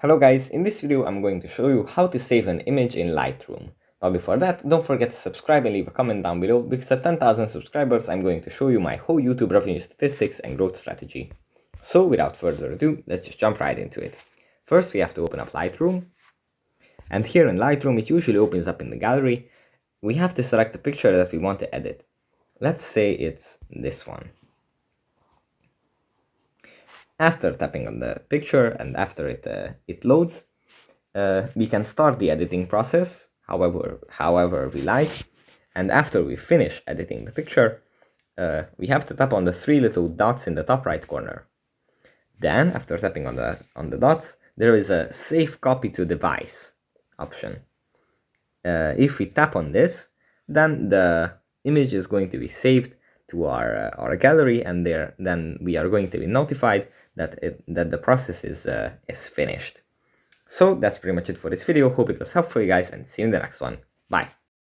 Hello guys, in this video I'm going to show you how to save an image in Lightroom. But before that, don't forget to subscribe and leave a comment down below, because at 10,000 subscribers I'm going to show you my whole YouTube revenue statistics and growth strategy. So without further ado, let's just jump right into it. First we have to open up Lightroom, and here in Lightroom it usually opens up in the gallery. We have to select the picture that we want to edit. Let's say it's this one. After tapping on the picture and after it loads, we can start the editing process however we like. And after we finish editing the picture, we have to tap on the three little dots in the top right corner. Then, after tapping on the dots, there is a Save Copy to Device option. If we tap on this, then the image is going to be saved to our gallery, and then we are going to be notified that the process is finished. So that's pretty much it for this video. Hope it was helpful, you guys, and see you in the next one. Bye.